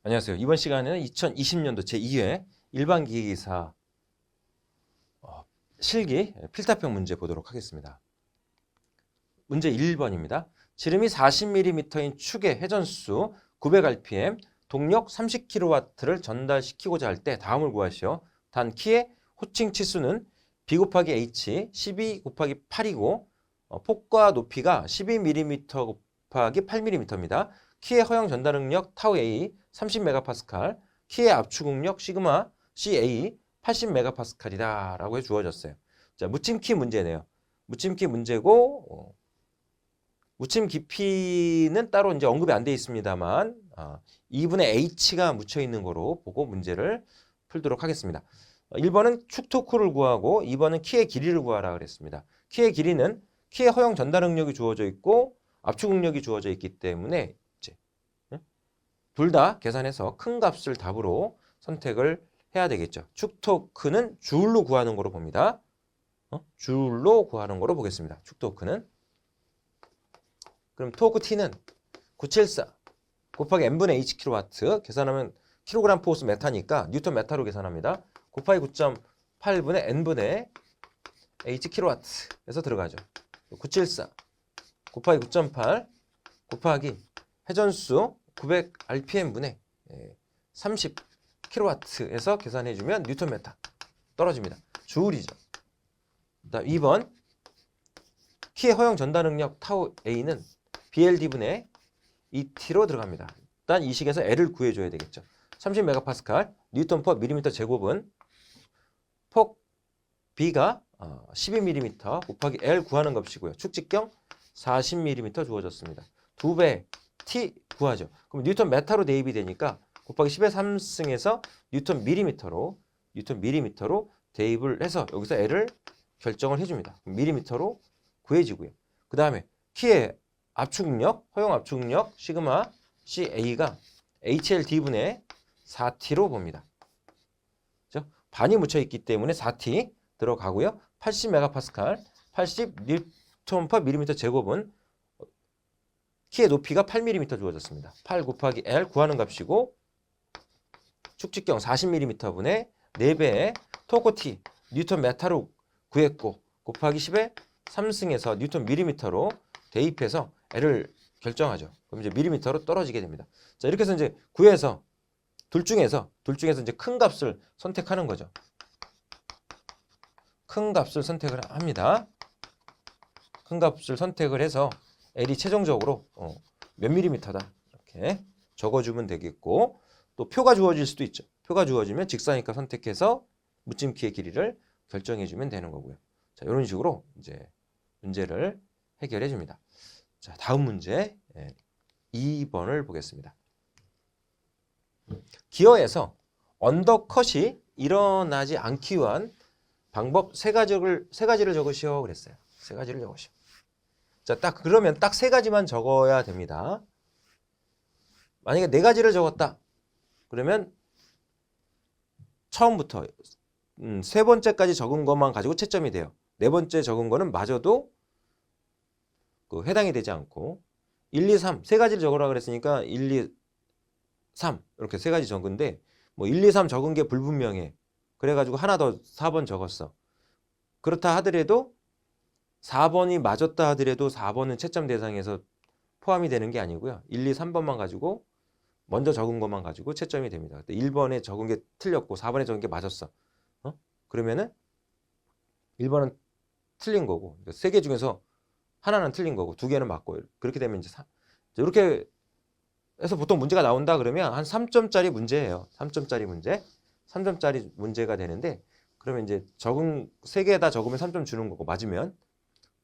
안녕하세요. 이번 시간에는 2020년도 제2회 일반기기사 실기 필답형 문제 보도록 하겠습니다. 문제 1번입니다. 지름이 40mm인 축의 회전수 900rpm, 동력 30kW를 전달시키고자 할 때 다음을 구하시오. 단 키의 호칭 치수는 b 곱하기 h 12 곱하기 8이고 폭과 높이가 12mm 곱하기 8mm입니다. 키의 허용 전달 능력 타우 A 30MPa, 키의 압축 응력 시그마 CA 80MPa이다 라고 해 주어졌어요. 자, 묻힘키 문제네요. 묻힘키 문제고 묻힘 깊이는 따로 이제 언급이 안 돼 있습니다만 2분의 H가 묻혀 있는 거로 보고 문제를 풀도록 하겠습니다. 1번은 축 토크를 구하고 2번은 키의 길이를 구하라 그랬습니다. 키의 길이는 키의 허용 전달 응력이 주어져 있고 압축 응력이 주어져 있기 때문에 둘 다 계산해서 큰 값을 답으로 선택을 해야 되겠죠. 축 토크는 줄로 구하는 거로 봅니다. 줄로 구하는 거로 보겠습니다. 축 토크는. 그럼 토크 T는 974 곱하기 n분의 h kW 계산하면 킬로그램 포스 메타니까 뉴턴 메타로 계산합니다. 곱하기 9.8분의 n분의 h kW에서 들어가죠. 974 곱하기 9.8 곱하기 회전수 900rpm분의 30kW에서 계산해주면 뉴턴 메타 떨어집니다. 주울이죠. 다음 2번 키의 허용 전달 능력 타우 A는 BLD분의 ET로 들어갑니다. 일단 이 식에서 L을 구해줘야 되겠죠. 30MPa 뉴턴 퍼 밀리미터 제곱은 폭 B가 12mm 곱하기 L 구하는 값이고요. 축직경 40mm 주어졌습니다. 2배 T 구하죠. 그럼 뉴턴 메타로 대입이 되니까 곱하기 10의 3승에서 뉴턴 밀리미터로 대입을 해서 여기서 L을 결정을 해줍니다. 밀리미터로 구해지고요. 그 다음에 키의 압축력, 허용 압축력 시그마 CA가 HLD분의 4T로 봅니다. 그렇죠? 반이 묻혀 있기 때문에 4T 들어가고요. 80MPa, 80Nm 제곱은 키의 높이가 8mm 주어졌습니다. 8 곱하기 L 구하는 값이고 축직경 40mm분의 4배의 토크 T 뉴턴 메타로 구했고 곱하기 10의 3승에서 뉴턴 밀리미터로 대입해서 L을 결정하죠. 그럼 이제 밀리미터로 떨어지게 됩니다. 자, 이렇게 해서 이제 구해서 둘 중에서 이제 큰 값을 선택하는 거죠. 큰 값을 선택을 합니다. 큰 값을 선택을 해서 L이 최종적으로 몇 밀리미터다 이렇게 적어주면 되겠고 또 표가 주어질 수도 있죠. 표가 주어지면 직사니까 선택해서 묻힘키의 길이를 결정해주면 되는 거고요. 자, 이런 식으로 이제 문제를 해결해 줍니다. 자, 다음 문제 2번을 보겠습니다. 기어에서 언더컷이 일어나지 않기 위한 방법 세 가지를 적으시오 그랬어요. 세 가지를 적으시오. 자, 그러면 딱 세 가지만 적어야 됩니다. 만약에 네 가지를 적었다. 그러면 처음부터 세 번째까지 적은 것만 가지고 채점이 돼요. 네 번째 적은 거는 마저도 해당이 되지 않고 1, 2, 3 세 가지를 적으라 그랬으니까 1, 2, 3 이렇게 세 가지 적은데 뭐 1, 2, 3 적은 게 불분명해. 그래가지고 하나 더 4번 적었어. 그렇다 하더라도 4번이 맞았다 하더라도 4번은 채점 대상에서 포함이 되는 게 아니고요. 1, 2, 3번만 가지고 먼저 적은 것만 가지고 채점이 됩니다. 1번에 적은 게 틀렸고 4번에 적은 게 맞았어. 그러면은 1번은 틀린 거고 세 개 중에서 하나는 틀린 거고 두 개는 맞고 그렇게 되면 이제 이렇게 해서 보통 문제가 나온다 그러면 한 3점짜리 문제예요. 3점짜리 문제. 3점짜리 문제가 되는데 그러면 이제 세 개 다 적으면 3점 주는 거고 맞으면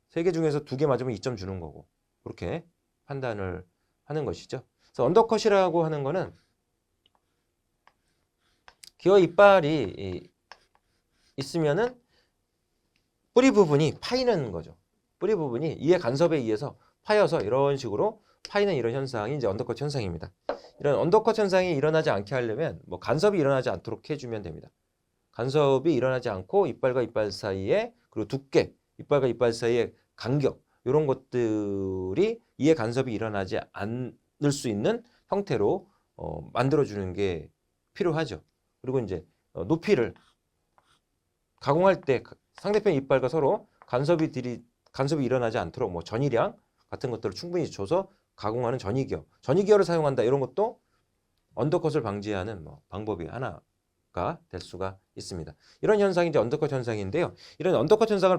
세 개 중에서 두 개 맞으면 2점 주는 거고 그렇게 판단을 하는 것이죠. 그래서 언더컷이라고 하는 거는 기어 이빨이 있으면은 뿌리 부분이 파이는 거죠. 뿌리 부분이 이의 간섭에 의해서 파여서 이런 식으로 파이는 이런 현상이 이제 언더컷 현상입니다. 이런 언더컷 현상이 일어나지 않게 하려면 뭐 간섭이 일어나지 않도록 해주면 됩니다. 간섭이 일어나지 않고 이빨과 이빨 사이에 그리고 두께, 이빨과 이빨 사이의 간격 이런 것들이 이의 간섭이 일어나지 않을 수 있는 형태로 만들어주는 게 필요하죠. 그리고 이제 높이를 가공할 때 상대편 이빨과 서로 간섭이 일어나지 않도록 뭐 전이량 같은 것들을 충분히 줘서 가공하는 전이기어를 사용한다. 이런 것도 언더컷을 방지하는 방법이 하나가 될 수가 있습니다. 이런 현상이 이제 언더컷 현상인데요. 이런 언더컷 현상을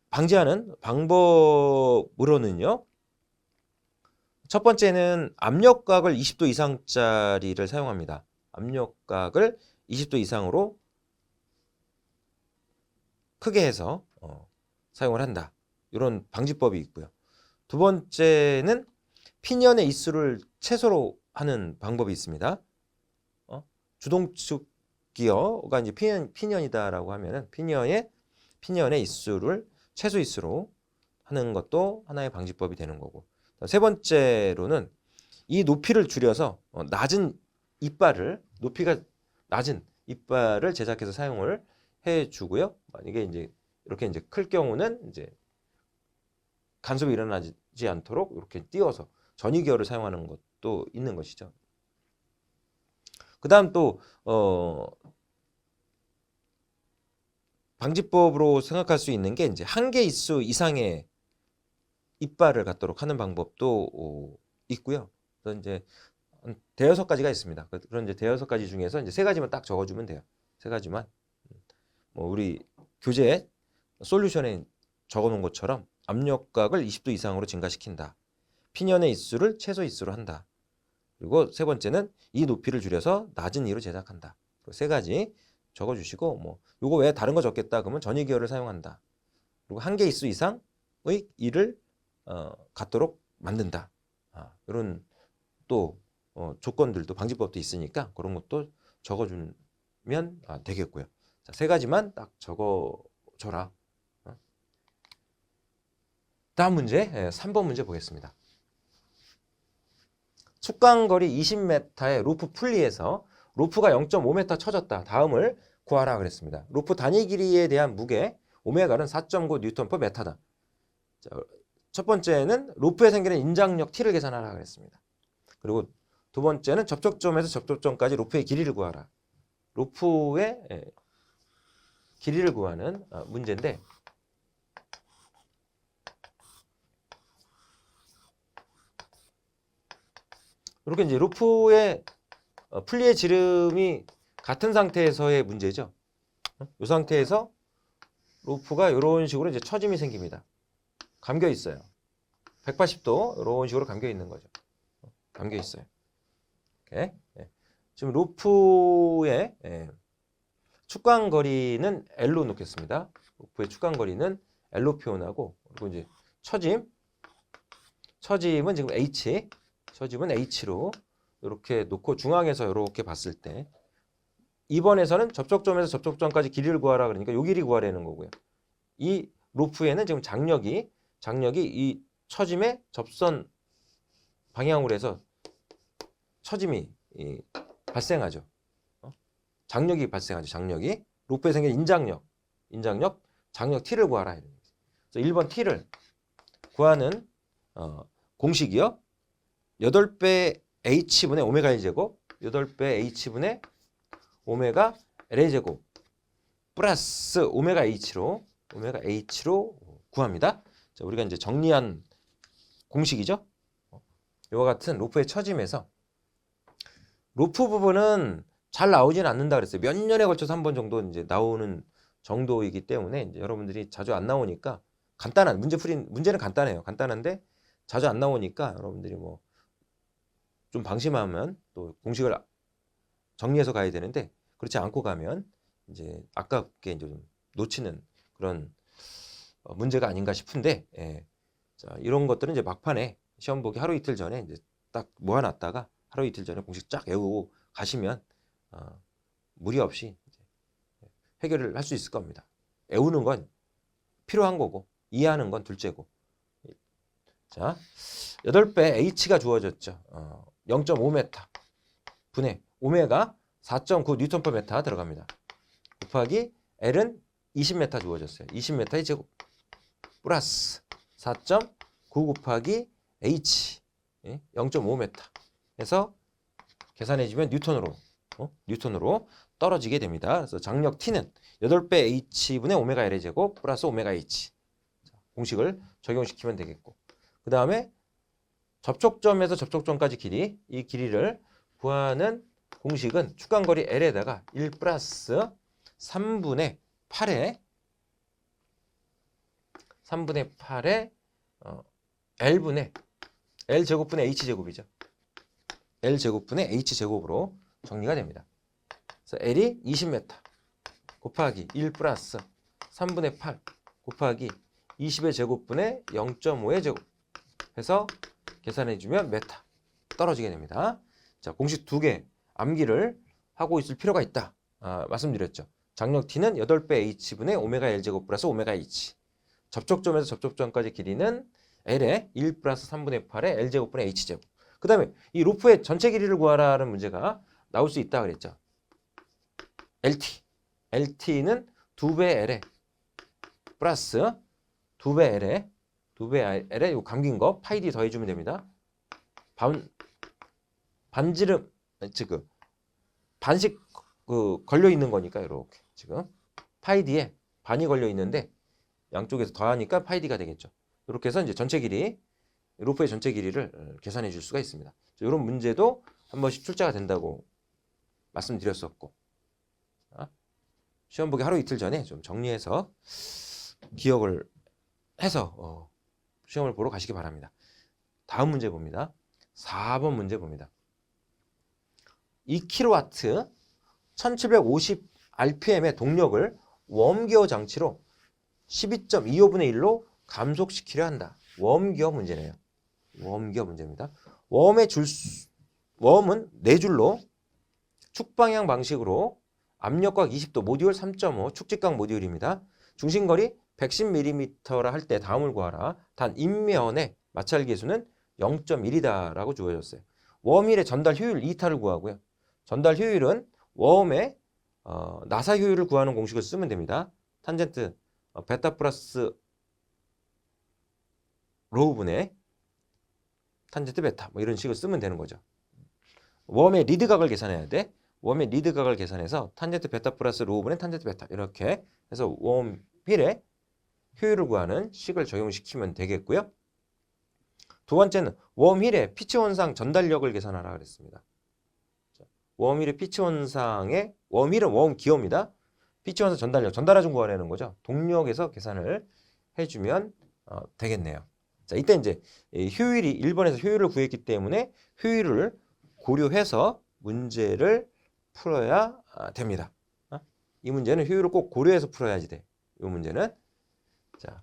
방지하는 방법으로는요. 첫 번째는 압력각을 20도 이상짜리를 사용합니다. 압력각을 20도 이상으로 크게 해서 사용을 한다. 이런 방지법이 있고요. 두 번째는 피니언의 입수를 최소로 하는 방법이 있습니다. 주동축 기어가 이제 피니언이다라고 하면은 피니언의 입수를 최소 입수로 하는 것도 하나의 방지법이 되는 거고. 세 번째로는 이 높이를 줄여서 낮은 이빨을 높이가 낮은 이빨을 제작해서 사용을 해주고요. 만약에 이제 이렇게 이제 클 경우는 이제 간섭이 일어나지 않도록 이렇게 띄워서 전이기어를 사용하는 것도 있는 것이죠. 그다음 또 방지법으로 생각할 수 있는 게 이제 한 개 입수 이상의 이빨을 갖도록 하는 방법도 있고요. 그래서 이제 대여섯 가지가 있습니다. 그런 이제 대여섯 가지 중에서 이제 세 가지만 딱 적어주면 돼요. 세 가지만. 뭐 우리 교재 솔루션에 적어놓은 것처럼 압력각을 20도 이상으로 증가시킨다. 피니언의 입수를 최소 입수로 한다. 그리고 세 번째는 이 높이를 줄여서 낮은 이로 제작한다. 세 가지 적어주시고 뭐 요거 외에 다른 거 적겠다 그러면 전이기어를 사용한다. 그리고 한 개 입수 이상의 이를 갖도록 만든다. 이런 또 조건들도 방지법도 있으니까 그런 것도 적어주면 되겠고요. 자, 세 가지만 딱 적어줘라. 다음 문제 3번 문제 보겠습니다. 축광거리 20m의 로프 풀리에서 로프가 0.5m 쳐졌다. 다음을 구하라 그랬습니다. 로프 단위 길이에 대한 무게 오메가는 4.9 뉴턴 퍼 메타다. 자, 첫 번째는 로프에 생기는 인장력 T를 계산하라 그랬습니다. 그리고 두 번째는 접촉점에서 접촉점까지 로프의 길이를 구하라. 로프의 길이를 구하는 문제인데 이렇게 이제 로프의 풀리의 지름이 같은 상태에서의 문제죠. 이 상태에서 로프가 이런 식으로 이제 처짐이 생깁니다. 감겨 있어요. 180도 이런 식으로 감겨 있는 거죠. 감겨 있어요. 이렇게. 지금 로프의 축광 거리는 L로 놓겠습니다. 로프의 축광 거리는 L로 표현하고 그리고 이제 처짐은 지금 H, 처짐은 H로 이렇게 놓고 중앙에서 이렇게 봤을 때 2번에서는 접촉점에서 접촉점까지 길이를 구하라 그러니까 요 길이 구하라는 거고요. 이 로프에는 지금 장력이 이 처짐의 접선 방향으로 해서 처짐이 발생하죠. 장력이 발생하죠. 장력이 로프에 생긴 인장력, 장력 T를 구하라. 그래서 1번 T를 구하는 공식이요. 8배 H분의 오메가 1제곱, 8배 H분의 오메가 LA제곱 플러스 오메가 H로 구합니다. 자, 우리가 이제 정리한 공식이죠. 이와 같은 로프의 처짐에서 로프 부분은 잘 나오지는 않는다 그랬어요. 몇 년에 걸쳐서 한 번 정도 이제 나오는 정도이기 때문에 이제 여러분들이 자주 안 나오니까 간단한 문제는 간단해요. 간단한데 자주 안 나오니까 여러분들이 뭐 좀 방심하면 또 공식을 정리해서 가야 되는데 그렇지 않고 가면 이제 아깝게 이제 좀 놓치는 그런 문제가 아닌가 싶은데 자, 이런 것들은 이제 막판에 시험 보기 하루 이틀 전에 이제 딱 모아놨다가 하루 이틀 전에 공식 쫙 외우고 가시면 무리 없이 이제 해결을 할 수 있을 겁니다. 외우는 건 필요한 거고 이해하는 건 둘째고. 자, 8배 H가 주어졌죠. 0.5m 분의 오메가 4.9 뉴턴 퍼 메타 들어갑니다. 곱하기 L은 20m 주어졌어요. 20m의 제곱 플러스 4.9 곱하기 H 0.5m 해서 계산해주면 뉴턴으로 떨어지게 됩니다. 그래서 장력 T는 8배 H분의 오메가 L의 제곱 플러스 오메가 H. 공식을 적용시키면 되겠고, 그 다음에 접촉점에서 접촉점까지 길이, 이 길이를 구하는 공식은 축간거리 L에다가 1 플러스 3분의 8의 L분의 L제곱분의 H제곱이죠. L제곱분의 H제곱으로 정리가 됩니다. 그래서 L이 20m 곱하기 1 플러스 3분의 8 곱하기 20의 제곱분의 0.5의 제곱 해서 계산해주면 메타 떨어지게 됩니다. 자, 공식 2개 암기를 하고 있을 필요가 있다. 말씀드렸죠. 장력 T는 8배 H분의 오메가 L제곱 플러스 오메가 H. 접촉점에서 접촉점까지 길이는 L의 1 플러스 3분의 8의 L제곱분의 H제곱. 그 다음에 이 루프의 전체 길이를 구하라는 문제가 나올 수 있다 그랬죠. LT는 2배 L에 플러스 2배 L에 요 감긴 거 파이 D 더해주면 됩니다. 반지름 즉 반씩 걸려 있는 거니까 이렇게 지금 파이 D에 반이 걸려 있는데 양쪽에서 더하니까 파이 D가 되겠죠. 이렇게 해서 이제 전체 길이 루프의 전체 길이를 계산해 줄 수가 있습니다. 이런 문제도 한 번씩 출제가 된다고 말씀드렸었고, 시험 보기 하루 이틀 전에 좀 정리해서 기억을 해서 시험을 보러 가시기 바랍니다. 다음 문제 봅니다. 4번 문제 봅니다. 2kW 1750 RPM의 동력을 웜기어 장치로 12.25분의 1로 감속시키려 한다. 웜기어 문제네요. 웜기어 문제입니다. 웜은 4줄로 축방향 방식으로 압력각 20도 모듈 3.5 축직각 모듈입니다. 중심거리 110mm라 할 때 다음을 구하라. 단 인면의 마찰 계수는 0.1이다라고 주어졌어요. 웜힐의 전달 효율 2타를 구하고요. 전달 효율은 웜의 나사 효율을 구하는 공식을 쓰면 됩니다. 탄젠트 베타 플러스 로우분의 탄젠트 베타 뭐 이런 식으로 쓰면 되는 거죠. 웜의 리드각을 계산해야 돼. 웜의 리드각을 계산해서 탄젠트 베타 플러스 로우분의 탄젠트 베타 이렇게 해서 웜힐의 효율을 구하는 식을 적용시키면 되겠고요. 두 번째는 웜힐의 피치 원상 전달력을 계산하라 그랬습니다. 웜힐의 피치 원상의 웜힐은 웜기어입니다. 피치 원상 전달력, 전달하중 구하라는 거죠. 동력에서 계산을 해주면 되겠네요. 자, 이때 이제 효율이 1번에서 효율을 구했기 때문에 효율을 고려해서 문제를 풀어야 됩니다. 이 문제는 효율을 꼭 고려해서 풀어야지 돼. 이 문제는 자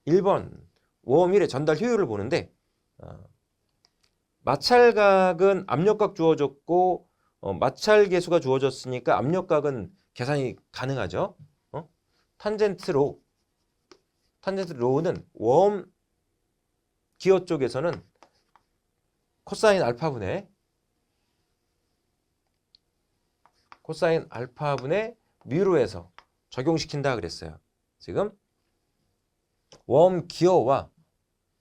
1번 웜힐의 전달 효율을 보는데 마찰각은 압력각 주어졌고 마찰 계수가 주어졌으니까 압력각은 계산이 가능하죠. 탄젠트 로우는 웜 기어 쪽에서는 코사인 알파분의 뮤로 해서 적용시킨다 그랬어요. 지금 웜 기어와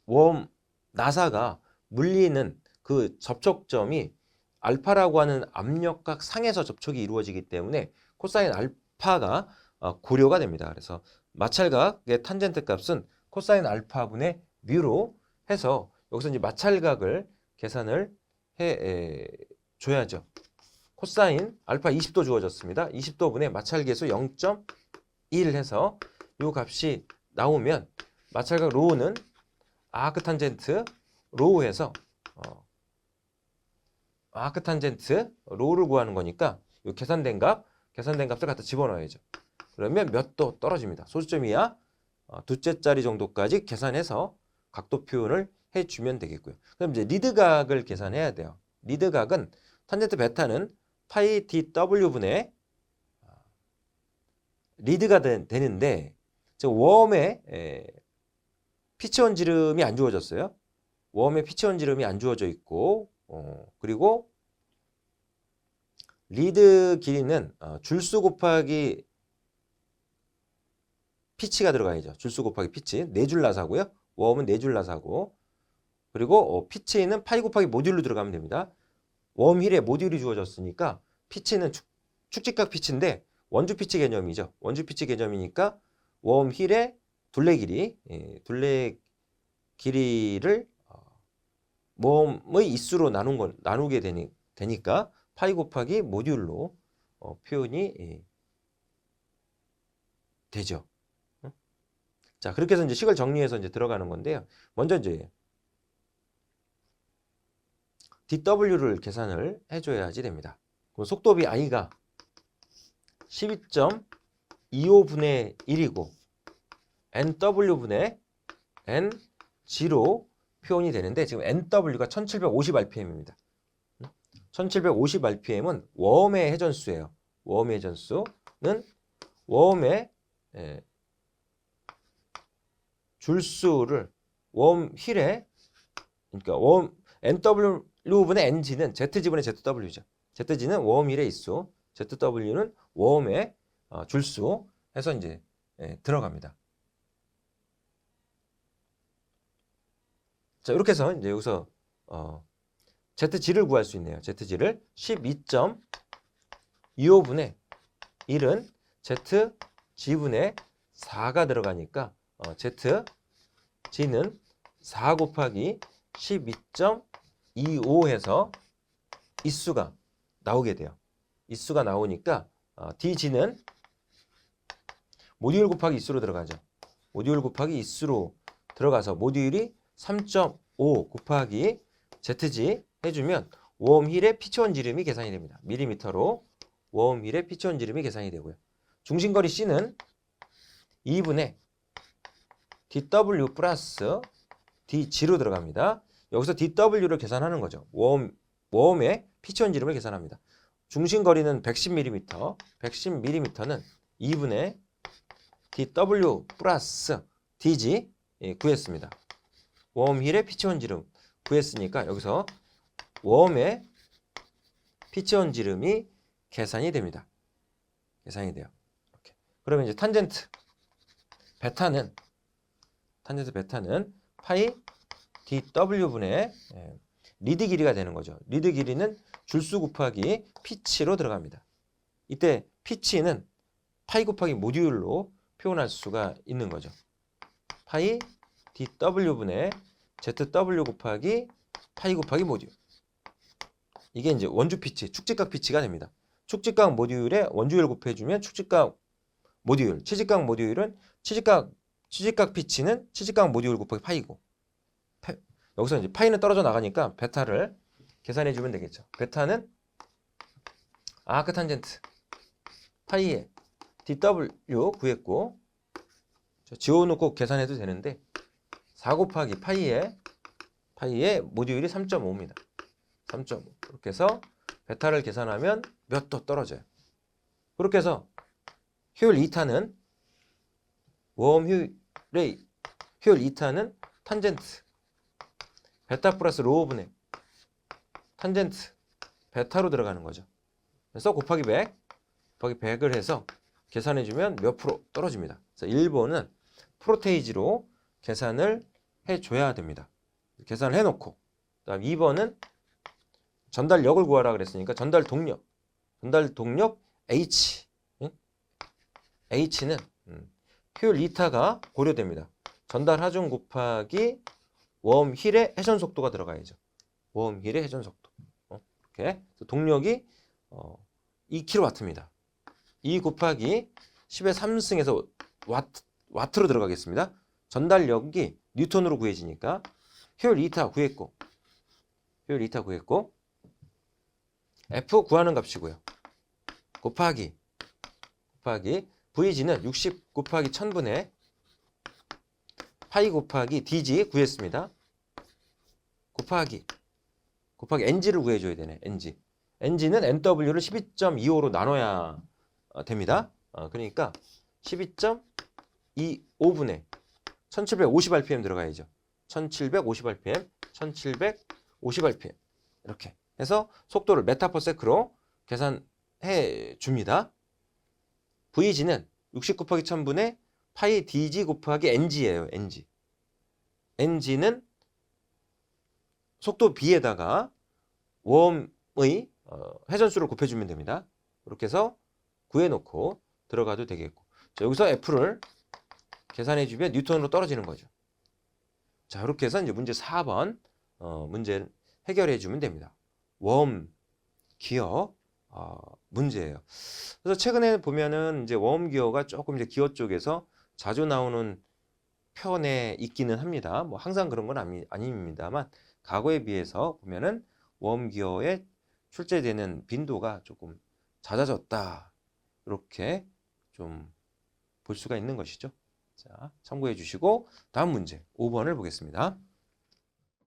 웜 나사가 물리는 그 접촉점이 알파라고 하는 압력각 상에서 접촉이 이루어지기 때문에 코사인 알파가 고려가 됩니다. 그래서 마찰각의 탄젠트 값은 코사인 알파분의 뮤로 해서 여기서 이제 마찰각을 계산을 해 줘야죠. 코사인 알파 20도 주어졌습니다. 20도분의 마찰계수 0.1 해서 이 값이 나오면 마찰각 로우는 아크탄젠트 로우해서 아크탄젠트 로우를 구하는 거니까 이 계산된 값을 갖다 집어넣어야죠. 그러면 몇 도 떨어집니다. 소수점 이하 두째 짜리 정도까지 계산해서 각도 표현을 해주면 되겠고요. 그럼 이제 리드각을 계산해야 돼요. 리드각은 탄젠트 베타는 파이 dw분의 리드가 되는데 웜의 피치원 지름이 안 주어졌어요. 웜의 피치원 지름이 안 주어져 있고 그리고 리드 길이는 줄수 곱하기 피치가 들어가야죠. 줄수 곱하기 피치 4줄 나사고요. 웜은 4줄 나사고 그리고 피치는 파이 곱하기 모듈로 들어가면 됩니다. 웜 힐에 모듈이 주어졌으니까 피치는 축직각 피치인데 원주 피치 개념이죠. 원주 피치 개념이니까 웜 힐의 둘레 길이, 둘레 길이를 웜의 있수로 나누게 되니까 파이 곱하기 모듈로 표현이 되죠. 자, 그렇게 해서 이제 식을 정리해서 이제 들어가는 건데요. 먼저 이제 dw를 계산을 해줘야지 됩니다. 그럼 속도비 i가 12.25분의 1이고 nw분의 ng로 표현이 되는데 지금 nw가 1750rpm입니다. 1750rpm은 웜의 회전수예요. 웜의 회전수는 웜의 줄수를 웜 힐에 그러니까 nw분의 ng는 zg분의 zw죠. zg는 웜 힐의 있수, zw는 웜의 줄수 해서 이제 들어갑니다. 자, 이렇게 해서 이제 여기서 zg를 구할 수 있네요. zg를 12.25분의 1은 zg분의 4가 들어가니까 zg는 4 곱하기 12.25 해서 있수가 나오게 돼요. 있수가 나오니까 dg는 모듈 곱하기 있수로 들어가죠. 모듈 곱하기 있수로 들어가서 모듈이 3.5 곱하기 zg 해주면 웜힐의 피치원 지름이 계산이 됩니다. 밀리미터로 웜힐의 피치원 지름이 계산이 되고요. 중심거리 C는 2분의 dw 플러스 dg로 들어갑니다. 여기서 dw를 계산하는 거죠. 웜의 피치원 지름을 계산합니다. 중심거리는 110mm, 110mm는 2분의 dw 플러스 dg 구했습니다. 웜힐의 피치원 지름 구했으니까 여기서 웜의 피치원 지름이 계산이 됩니다. 계산이 돼요. 이렇게. 그러면 이제 탄젠트 베타는 파이 dw분의 리드 길이가 되는 거죠. 리드 길이는 줄수 곱하기 피치로 들어갑니다. 이때 피치는 파이 곱하기 모듈로 표현할 수가 있는 거죠. 파이 dw분의 zw 곱하기 파이 곱하기 모듈. 이게 이제 원주 피치, 축직각 피치가 됩니다. 축직각 모듈에 원주율 곱해주면 축직각 모듈, 치직각 모듈은 치직각 피치는 치직각 모듈 곱하기 파이고 여기서 이제 파이는 떨어져 나가니까 베타를 계산해주면 되겠죠. 베타는 아크탄젠트 파이에 dw 구했고 지워놓고 계산해도 되는데 4 곱하기 파이에 모듈이 3.5입니다. 3.5 이렇게 해서 베타를 계산하면 몇 도 떨어져요. 그렇게 해서 효율 2타는 웜 효율 2타는 탄젠트 베타 플러스 로우분의 탄젠트 베타로 들어가는 거죠. 그래서 곱하기 100을 해서 계산해주면 몇 프로 떨어집니다. 그래서 1번은 프로테이지로 계산을 해줘야 됩니다. 계산을 해놓고 그다음 2번은 전달력을 구하라 그랬으니까 전달 동력 H H는 효율 2타가 고려됩니다. 전달 하중 곱하기 웜힐의 회전 속도가 들어가야죠. 웜힐의 회전 속도. 이렇게 동력이 2kW입니다. 2 곱하기 10의 3승에서 와트로 들어가겠습니다. 전달력이 뉴턴으로 구해지니까 효율 2타 구했고 F 구하는 값이고요. 곱하기 VG는 60 곱하기 1000분의 파이 곱하기 DG 구했습니다. 곱하기 NG를 구해줘야 되네. NG는 NW를 12.25로 나눠야 됩니다. 그러니까 12.25분의 1750rpm 들어가야죠. 1750rpm 이렇게 해서 속도를 메타퍼세크로 계산해 줍니다. VG는 60 곱하기 1000분의 파이 DG 곱하기 NG예요. NG는 속도 B에다가 웜 회전수를 곱해주면 됩니다. 이렇게 해서 구해놓고 들어가도 되겠고, 자, 여기서 F를 계산해주면 뉴턴으로 떨어지는 거죠. 자, 이렇게 해서 이제 문제 4번 문제를 해결해주면 됩니다. 웜 기어 문제예요. 그래서 최근에 보면은 이제 웜 기어가 조금 이제 기어 쪽에서 자주 나오는 편에 있기는 합니다. 뭐 항상 그런 건 아닙니다만 과거에 비해서 보면은 웜 기어에 출제되는 빈도가 조금 잦아졌다. 이렇게 좀 볼 수가 있는 것이죠. 자, 참고해 주시고 다음 문제 5번을 보겠습니다.